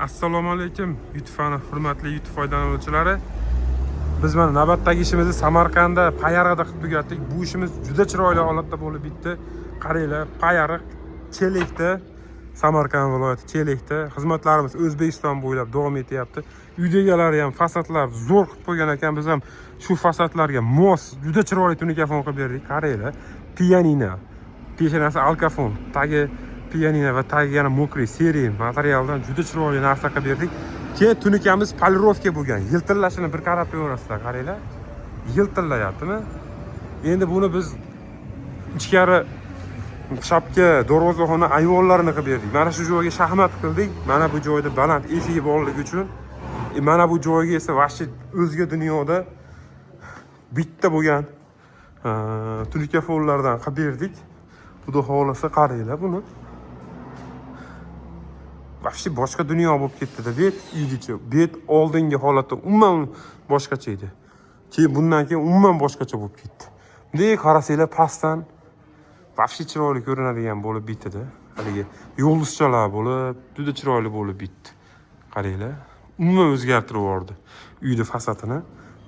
Assalomu alaykum YouTube hurmatli YouTube foydalanuvchilari. Biz mana navbatdagi ishimizni Samarqandda payariqda qilib tugatdik. Bu ishimiz juda chiroyli holatda bo'lib bitdi. Qaranglar, payariq Chelekda, Samarqand viloyati Chelekda xizmatlarimiz O'zbekiston bo'ylab davom etyapti. Uyda egalari ham fasadlar zo'r qilib qo'ygan ekan. Biz ham shu fasadlarga mos juda chiroyli tunikafon qilib berdik. Qaranglar, pianino, peshanasi alkafon, tagi pianino va tagi yana mokriy seriy materialdan juda chiroyli narsa qilib berdik. Keyin tunikamiz polirovka bo'lgan. Yiltillashini bir qarab ko'rasizlar, qaranglar. Yiltillayaptimi? Endi buni biz ichkari shapka, darvozaxona ayvonlarini qilib berdik. Mana shu joyga shaxmat qildik. Mana bu joyda baland eshigi borligi uchun. Mana bu joyga esa vahshiy o'zga dunyoda bitta bo'lgan tunikafonlardan qilib berdik. Xudo xolasa qaranglar buni. Vahshiy boshqa dunyo bo'lib ketdi-da. Bet uydichi, bet oldingi holatda umuman boshqacha edi. Keyin bundan keyin umuman boshqacha bo'lib ketdi. Bunday qarasanglar pastdan vahshiy chiroyli ko'rinadigan bo'lib bitdi-da. Haligi yulduzchalar bo'lib, juda chiroyli bo'lib bitdi. Qaranglar, umuman o'zgartirib yubordi uyni fasadini,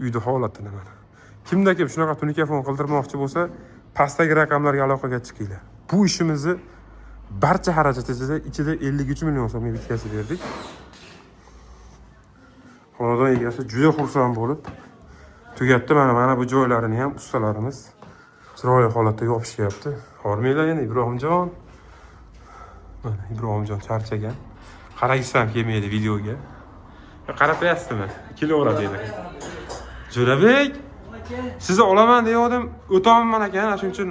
uyni holatini mana. Kimda kim shunaqa tunikafon qildirmoqchi bo'lsa, pastdagi raqamlarga aloqaga chiqinglar. Bu ishimizni barcha xarajat ichida 53 million so'mga bitkazib berdik. Xonadon egasi juda xursand bo'lib tugatdi. Mana bu joylarini ham ustalarimiz chiroyli holatda yopishyapti. Hormanglar yana Ibrohimjon. Mana Ibrohimjon charchagan. Qaragisi ham kelmaydi videoga. Qarab qo'yasizmi? Kelaveradi dedi. Jo'rabek, sizni olaman degandim, o'taman ekan, shuning uchun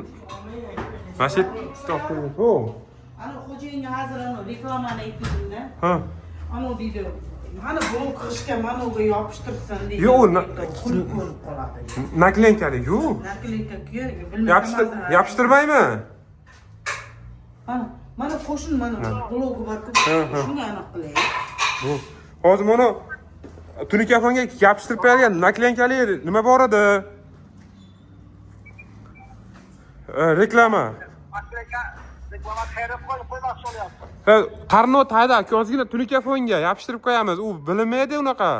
masjid topdim. Ho. Ana xo'jayinga hozir reklamani aytdingda. Ha. Ana deydi. Mana bu qishga mana unga yopishtirsin deydi. Yo'q, ko'rib qoladi. naklenkali-ku. Naklenka bilmasam. Yopishtirmaymi? Mana qo'shin mana blogi bor-ku. Shunga aniq qilay. Bu hozir mana tunikafonga yopishtirib qo'yilgan naklenkali nima bor edi? Reklama. Qarno tayda ozgina tunikafonga yopishtirib qo'yamiz. U bilinmaydi unaqa.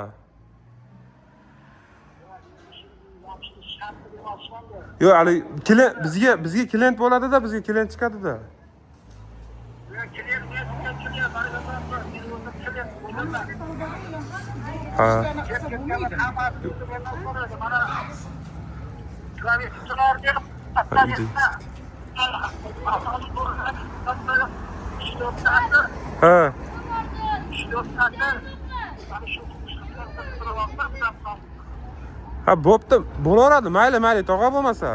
Yo'q, hali bizga klient bo'ladi-da, bizga klient chiqadi-da. Ha. Ha. Ha, bo'pti. Bo'laveradi, mayli, tog'a bo'lmasa.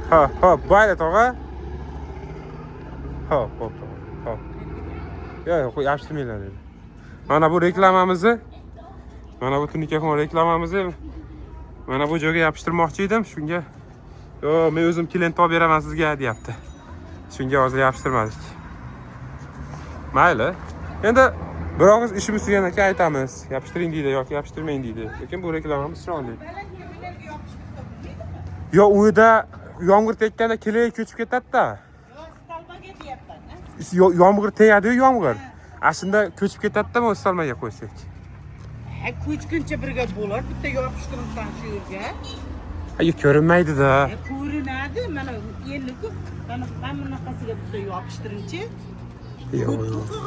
Ha, mayli tog'a. Ha, bo'pti. Ha. Yo'q, yopishtirmanglar dedi. Mana bu reklamamizni, mana bu tunikafon reklamamizni mana bu joyga yopishtirmoqchi edim. Shunga yo'q, men o'zim klient topib beraman sizga deyapti. Shunga hozir yopishtirmadik. Mayli. Endi bir og'iz ishimiz tugagandan keyin aytamiz. Yopishtiring deydi yoki yopishtirmang deydi. Lekin bu reklamamiz chiroyli. Yo'q, uyda yomg'ir tekkanda kelay ko'chib ketadi-da. Yo'q, stalbaga deyapman. Yomg'ir tegadi-yu, yomg'ir. Shunda ko'chib ketadi-da, o'z salmaga qo'ysak. Ko'chguncha birga bo'lar, bitta yopishtiribsan shu yerga. Ko'rinmaydi-da. Ko'rinadi, mana endi-ku. Mana bunaqasiga bitta yopishtiringchi. Yo'q.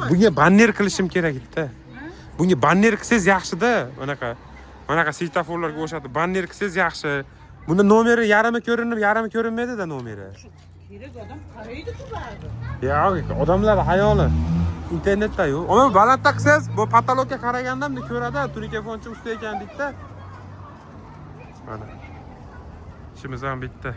Bunga banner qilishim kerak edi-da. Bunga banner qilsangiz yaxshi-da, Mana svetoforlarga o'xshatib banner qilsangiz yaxshi. Bunda nomeri yarimi ko'rinib, yarimi ko'rinmaydi-da nomeri. Kerak odam qaraydi-ku ba'zi. Yo'q, odamlar hayoli. Internetda-yu. Ona balandda qilsangiz, bu patologga qaraganda ham ko'radi, tunikafonchi usta ekan deydi-da. Mana. İşimiz ham bitdi.